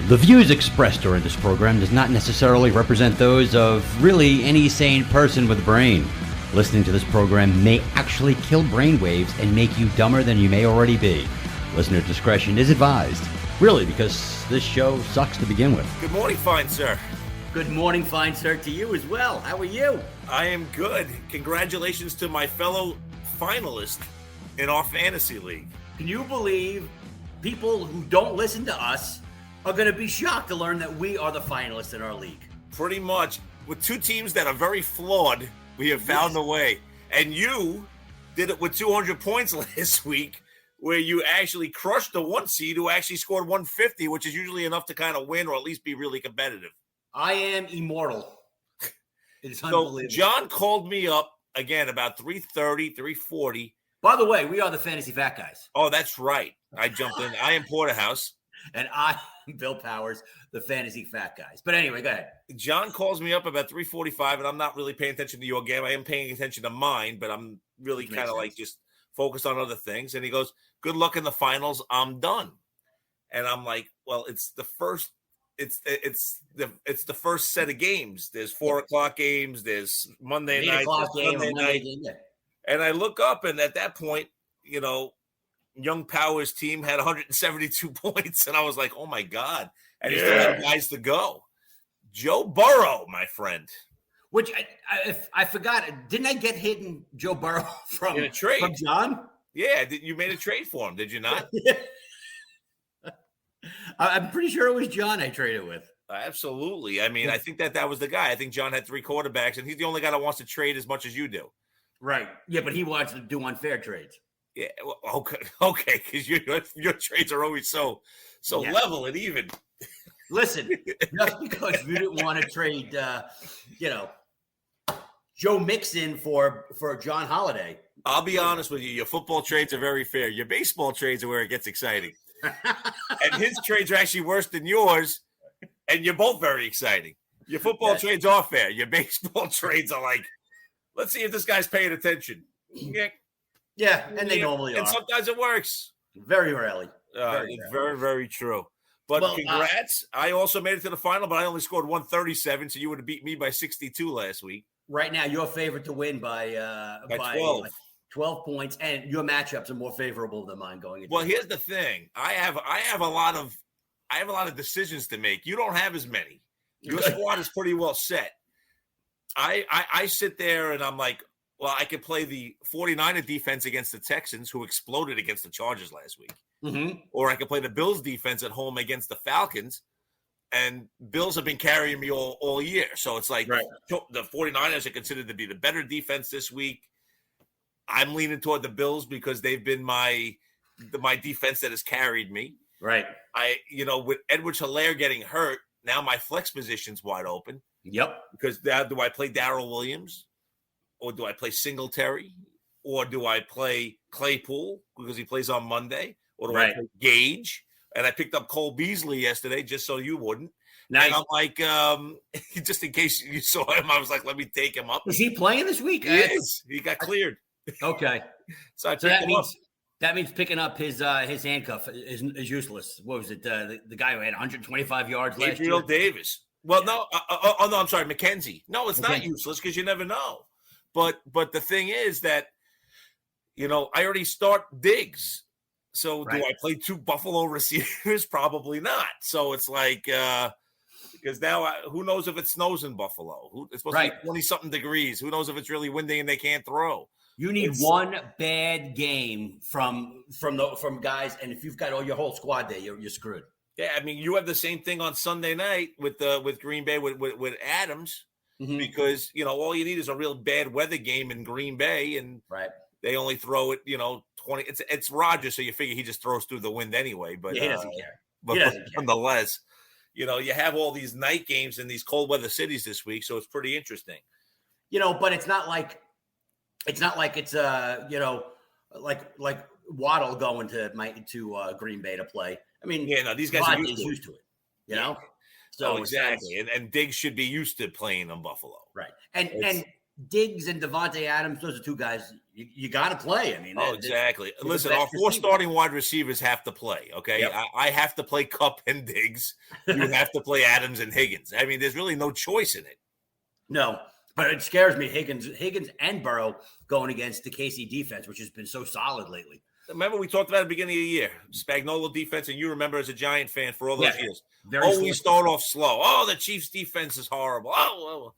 The views expressed during this program does not necessarily represent those of really any sane person with a brain. Listening to this program may actually kill brainwaves and make you dumber than you may already be. Listener discretion is advised. Really, because this show sucks to begin with. Good morning, fine sir. Good morning, fine sir, to you as well. How are you? I am good. Congratulations to my fellow finalist in our fantasy league. Can you believe people who don't listen to us are going to be shocked to learn that we are the finalists in our league? Pretty much. With two teams that are very flawed, we have found a way. And you did it with 200 points last week, where you actually crushed the one seed who actually scored 150, which is usually enough to kind of win or at least be really competitive. I am immortal. It's So unbelievable. John called me up again about 3:30, 3:40. By the way, we are the Fantasy Fat Guys. Oh, that's right. I jumped in. I am Porterhouse. And I am Bill Powers, the Fantasy Fat Guys. But anyway, go ahead. John calls me up about 3:45, and I'm not really paying attention to your game. I am paying attention to mine, but I'm really kind of like just focused on other things. And he goes, "Good luck in the finals. I'm done." And I'm like, "Well, it's the first. It's the first set of games. There's 4:00 games. There's Monday night, Sunday night." And I look up, and at that point, you know, Young Power's team had 172 points, and I was like, "Oh my god!" And he still had guys to go. Joe Burrow, my friend. Which I forgot. Didn't I get hidden Joe Burrow from in a trade from John? Yeah, you made a trade for him, did you not? I'm pretty sure it was John I traded with. Absolutely. I mean, I think that was the guy. I think John had 3 quarterbacks, and he's the only guy that wants to trade as much as you do. Right. Yeah, but he wants to do unfair trades. Yeah. Well, okay, because your trades are always so level and even. Listen, just because you didn't want to trade, Joe Mixon for John Holiday. I'll be honest with you. Your football trades are very fair. Your baseball trades are where it gets exciting. And his trades are actually worse than yours, and you're both very exciting. Your football trades are fair. Your baseball trades are like, let's see if this guy's paying attention. Yeah, and they normally are. And sometimes it works. Very rarely. It's very, very true. But congrats. I also made it to the final, but I only scored 137, so you would have beat me by 62 last week. Right now, you're favored to win by 12. Like 12 points, and your matchups are more favorable than mine going into. Well, here's the thing. I have a lot of decisions to make. You don't have as many. Your squad is pretty well set. I sit there and I'm like, well, I could play the 49er defense against the Texans, who exploded against the Chargers last week. Mm-hmm. Or I could play the Bills defense at home against the Falcons. And Bills have been carrying me all year. So it's like the 49ers are considered to be the better defense this week. I'm leaning toward the Bills because they've been my defense that has carried me. Right. With Edwards-Helaire getting hurt, now my flex position's wide open. Yep. Because now do I play Darrell Williams? Or do I play Singletary? Or do I play Claypool because he plays on Monday? Or do I play Gage? And I picked up Cole Beasley yesterday just so you wouldn't. Nice. And I'm like, just in case you saw him, I was like, let me take him up. Is he playing this week? He is. He got cleared. Okay. So that means picking up his handcuff is useless. What was it? The guy who had 125 yards last year? Adriel Davis. Well, no. No, I'm sorry. McKenzie. No, it's not useless because you never know. But the thing is that, I already start Diggs. So do I play 2 Buffalo receivers? Probably not. So it's like, because now who knows if it snows in Buffalo? It's supposed to be 20-something degrees. Who knows if it's really windy and they can't throw? You need one bad game from guys, and if you've got all your whole squad there, you're screwed. Yeah, I mean, you have the same thing on Sunday night with Green Bay with Adams, because all you need is a real bad weather game in Green Bay, and they only throw it 20. It's Rodgers, so you figure he just throws through the wind anyway. But he doesn't care. But nonetheless, you have all these night games in these cold weather cities this week, so it's pretty interesting. But it's not like it's like Waddle going to Green Bay to play. I mean, these guys are used to it. So exactly, and Diggs should be used to playing in Buffalo, right? And Diggs and Devontae Adams, those are two guys you got to play. I mean, exactly. Listen, our 4 starting wide receivers have to play. Okay, yep. I have to play Kupp and Diggs. You have to play Adams and Higgins. I mean, there's really no choice in it. No, but it scares me. Higgins and Burrow going against the KC defense, which has been so solid lately. Remember, we talked about at the beginning of the year, Spagnuolo defense, and you remember as a Giant fan for all those years. We start off slow. Oh, the Chiefs defense is horrible. Oh.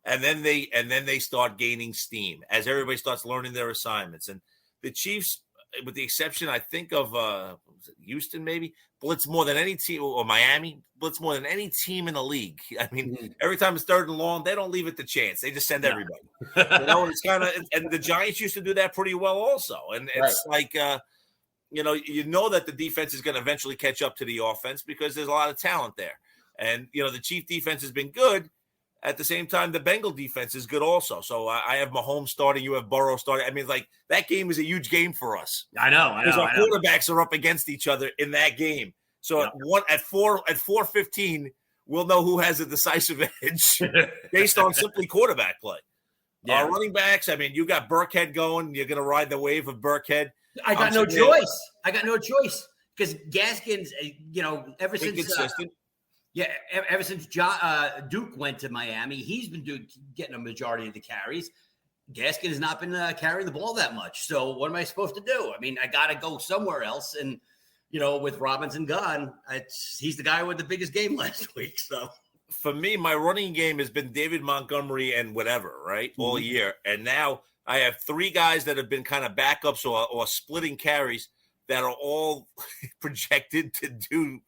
And then they start gaining steam as everybody starts learning their assignments. And the Chiefs, with the exception, I think, of Houston, maybe, blitz more than any team, or Miami, blitz more than any team in the league. I mean, every time it's 3rd and long, they don't leave it to chance. They just send everybody. It's kind of, and the Giants used to do that pretty well also. And it's like, you know that the defense is going to eventually catch up to the offense because there's a lot of talent there. And, the Chief defense has been good. At the same time, the Bengal defense is good also. So I have Mahomes starting. You have Burrow starting. I mean, like, that game is a huge game for us. I know. Because our quarterbacks are up against each other in that game. So at 4:15, we'll know who has a decisive edge based on simply quarterback play. Our running backs, I mean, you got Burkhead going. You're going to ride the wave of Burkhead. I got no choice because Gaskins, ever since inconsistent. Ever since Duke went to Miami, he's been getting a majority of the carries. Gaskin has not been carrying the ball that much. So what am I supposed to do? I mean, I got to go somewhere else. And, with Robinson gone, he's the guy with the biggest game last week. So for me, my running game has been David Montgomery and whatever, right, all year. And now I have 3 guys that have been kind of backups or splitting carries that are all projected to do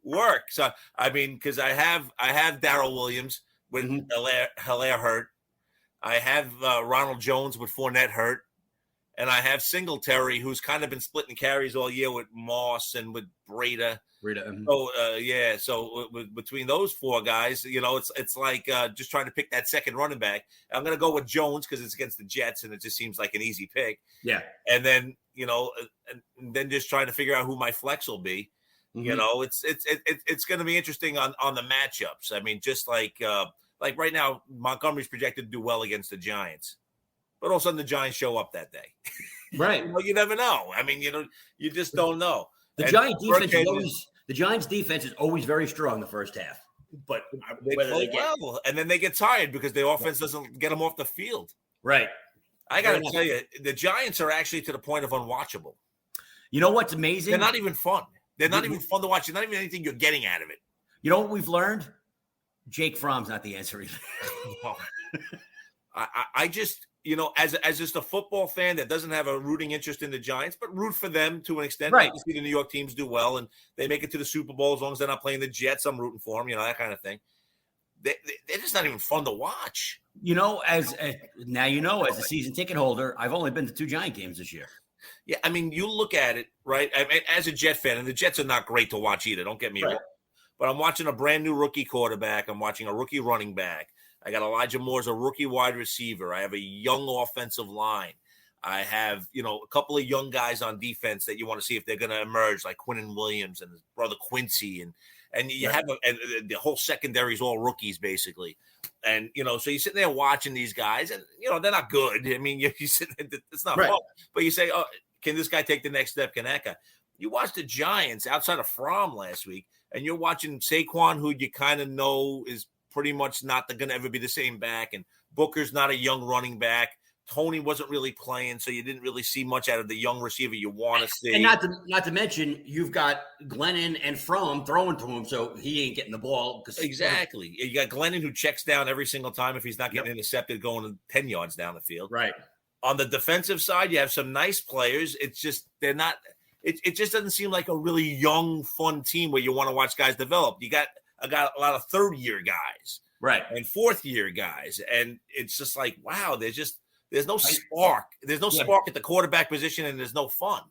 work. So I mean, because I have Darrell Williams with Hilaire hurt, I have Ronald Jones with Fournette hurt, and I have Singletary, who's kind of been splitting carries all year with Moss and with Breda. So between those 4 guys, it's like just trying to pick that second running back. I'm going to go with Jones because it's against the Jets, and it just seems like an easy pick. Yeah, and then and then just trying to figure out who my flex will be. It's going to be interesting on the matchups. I mean, just like right now, Montgomery's projected to do well against the Giants, but all of a sudden the Giants show up that day. Right. You never know. I mean, you just don't know. The Giants defense is always very strong the first half, but they play well, and then they get tired because the offense doesn't get them off the field. Right. I got to tell you, the Giants are actually to the point of unwatchable. You know what's amazing? They're not even fun. They're not even fun to watch. There's not even anything you're getting out of it. You know what we've learned? Jake Fromm's not the answer either. I just, as just a football fan that doesn't have a rooting interest in the Giants, but root for them to an extent. Right. I see the New York teams do well, and they make it to the Super Bowl as long as they're not playing the Jets. I'm rooting for them, that kind of thing. They're just not even fun to watch. As a season ticket holder, I've only been to 2 Giant games this year. Yeah, I mean, you look at it, right? I mean, as a Jet fan, and the Jets are not great to watch either, don't get me wrong. But I'm watching a brand new rookie quarterback. I'm watching a rookie running back. I got Elijah Moore as a rookie wide receiver. I have a young offensive line. I have, a couple of young guys on defense that you want to see if they're going to emerge, like Quinnen Williams and his brother Quincy. And you have and the whole secondary is all rookies, basically. And, so you're sitting there watching these guys, and, they're not good. I mean, you sit there, it's not fun. But you say, oh, can this guy take the next step? Can that guy? You watch the Giants outside of Fromm last week, and you're watching Saquon, who you kind of know is pretty much not going to ever be the same back. And Booker's not a young running back. Tony wasn't really playing, so you didn't really see much out of the young receiver you want to see. And not to mention, you've got Glennon and Fromm throwing to him, so he ain't getting the ball. Exactly. You got Glennon who checks down every single time if he's not getting intercepted going 10 yards down the field. Right. On the defensive side, you have some nice players. It's just they're not – it just doesn't seem like a really young, fun team where you want to watch guys develop. You got a lot of third-year guys. Right. And fourth-year guys. And it's just like, wow, there's no spark. There's no spark at the quarterback position, and there's no fun.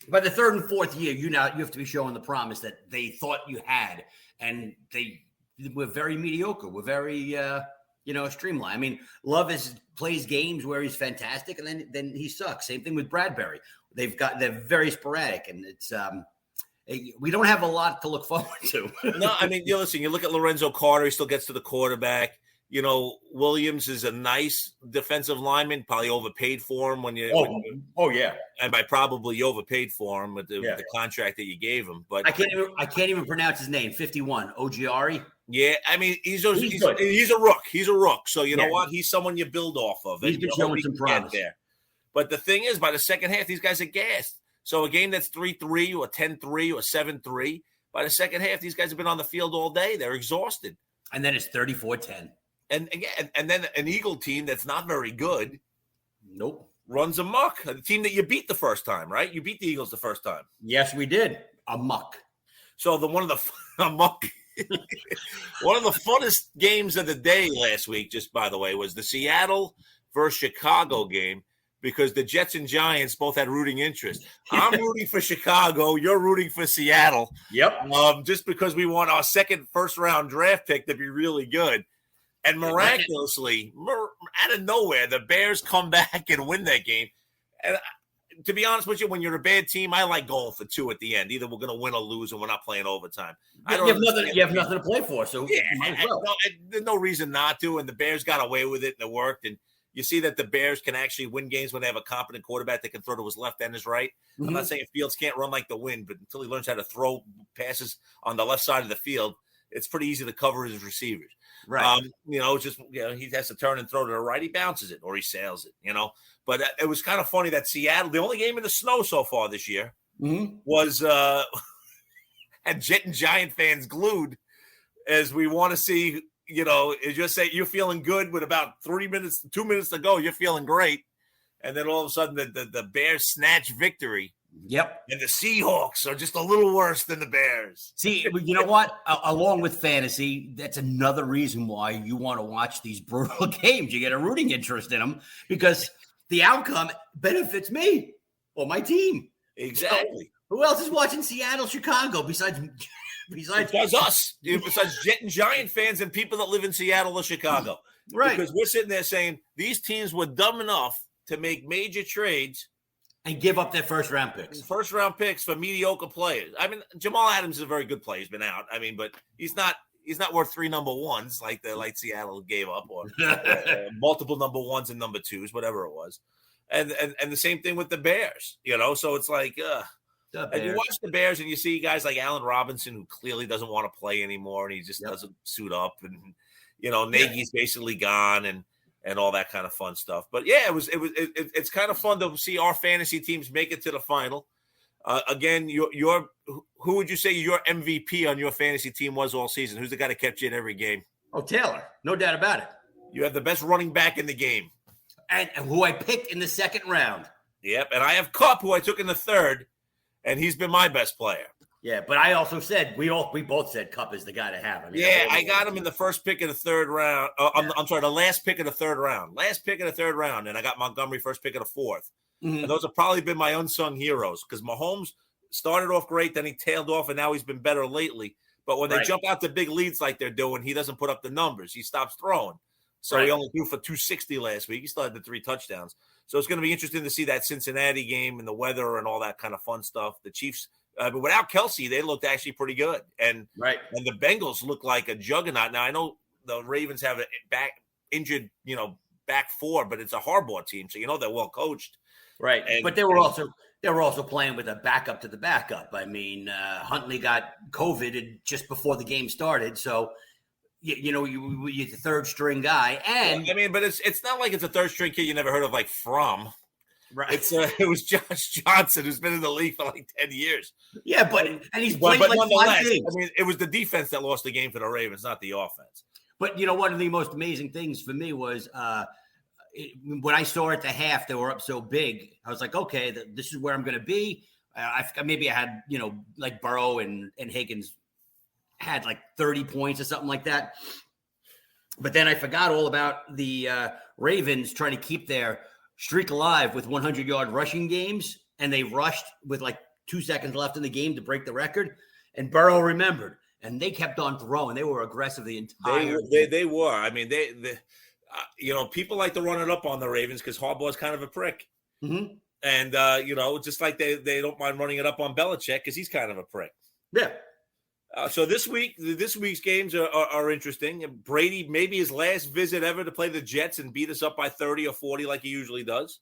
By the third and fourth year, you have to be showing the promise that they thought you had, and they were very mediocre. We're very, streamlined. I mean, Love plays games where he's fantastic, and then he sucks. Same thing with Bradbury. They're very sporadic, and it's we don't have a lot to look forward to. No, I mean, listen. You look at Lorenzo Carter; he still gets to the quarterback. Williams is a nice defensive lineman. Probably overpaid for him when you. Yeah. And by probably you overpaid for him with the contract that you gave him. But I can't even pronounce his name. 51 Ogiari. Yeah, I mean he's a rook. He's a rook. So you know what? He's someone you build off of. He's been showing some promise there. But the thing is, by the second half, these guys are gassed. So a game that's 3-3 or 10-3 or 7-3, by the second half, these guys have been on the field all day. They're exhausted. And then it's 34-10. And again, and then an Eagle team that's not very good. Nope. Runs amok. The team that you beat the first time, right? You beat the Eagles the first time. Yes, we did. Amok. So one of the funnest games of the day last week, just by the way, was the Seattle versus Chicago game, because the Jets and Giants both had rooting interest. I'm rooting for Chicago. You're rooting for Seattle. Yep. Just because we want our second first-round draft pick to be really good. And miraculously, out of nowhere, the Bears come back and win that game. And to be honest with you, when you're a bad team, I like going for two at the end. Either we're going to win or lose, and we're not playing overtime. You have nothing to play for, so there's no reason not to. And the Bears got away with it, and it worked. And you see that the Bears can actually win games when they have a competent quarterback that can throw to his left and his right. Mm-hmm. I'm not saying Fields can't run like the wind, but until he learns how to throw passes on the left side of the field, it's pretty easy to cover his receivers. Right. He has to turn and throw to the right. He bounces it or he sails it, But it was kind of funny that Seattle, the only game in the snow so far this year, was had Jet and Giant fans glued, as we want to see, just say you're feeling good with about 2 minutes to go. You're feeling great. And then all of a sudden the Bears snatch victory. Yep. And the Seahawks are just a little worse than the Bears. See, you know what? Along with fantasy, that's another reason why you want to watch these brutal games. You get a rooting interest in them because the outcome benefits me or my team. Exactly. So, who else is watching Seattle, Chicago besides us? Besides Jet and Giant fans and people that live in Seattle or Chicago. Right. Because we're sitting there saying these teams were dumb enough to make major trades and give up their first-round picks. First-round picks for mediocre players. I mean, Jamal Adams is a very good player. He's been out. I mean, but he's not worth 3 number ones like Seattle gave up, or multiple number ones and number twos, whatever it was. And the same thing with the Bears, So it's like, and you watch the Bears and you see guys like Allen Robinson, who clearly doesn't want to play anymore, and he just doesn't suit up, and Nagy's basically gone, and all that kind of fun stuff. But yeah, it's kind of fun to see our fantasy teams make it to the final. Again, who would you say your MVP on your fantasy team was all season? Who's the guy that kept you in every game? Oh, Taylor. No doubt about it. You have the best running back in the game. And who I picked in the second round. Yep. And I have Kupp, who I took in the third, and he's been my best player. Yeah, but I also said we both said Kupp is the guy to have. I got him in the first pick of the third round. I'm sorry, the last pick of the third round. And I got Montgomery first pick of the fourth. Mm-hmm. And those have probably been my unsung heroes, because Mahomes started off great, then he tailed off, and now he's been better lately. But when they jump out to big leads like they're doing, he doesn't put up the numbers. He stops throwing. So he only threw for 260 last week. He still had the 3 touchdowns. So it's going to be interesting to see that Cincinnati game and the weather and all that kind of fun stuff. The Chiefs, but without Kelsey, they looked actually pretty good. And the Bengals look like a juggernaut. Now, I know the Ravens have a injured, back 4, but it's a Harbaugh team. So, they're well coached. Right. But they were also playing with a backup to the backup. I mean, Huntley got COVID just before the game started. So, you're the third string guy. And but it's not like it's a third string kid you never heard of, like Fromm. Right. It was Josh Johnson, who's been in the league for like 10 years. Yeah, and he's played like 5 games. I mean, it was the defense that lost the game for the Ravens, not the offense. But, one of the most amazing things for me was when I saw at the half they were up so big, I was like, okay, this is where I'm going to be. Maybe I had, like Burrow and Higgins had like 30 points or something like that. But then I forgot all about the Ravens trying to keep their streak alive with 100-yard rushing games, and they rushed with like 2 seconds left in the game to break the record. And Burrow remembered, and they kept on throwing. They were aggressive the entire game. They were. I mean, people like to run it up on the Ravens because Harbaugh's kind of a prick. Mm-hmm. And, just like they don't mind running it up on Belichick because he's kind of a prick. Yeah. So this week's games are interesting. Brady, maybe his last visit ever to play the Jets and beat us up by 30 or 40 like he usually does.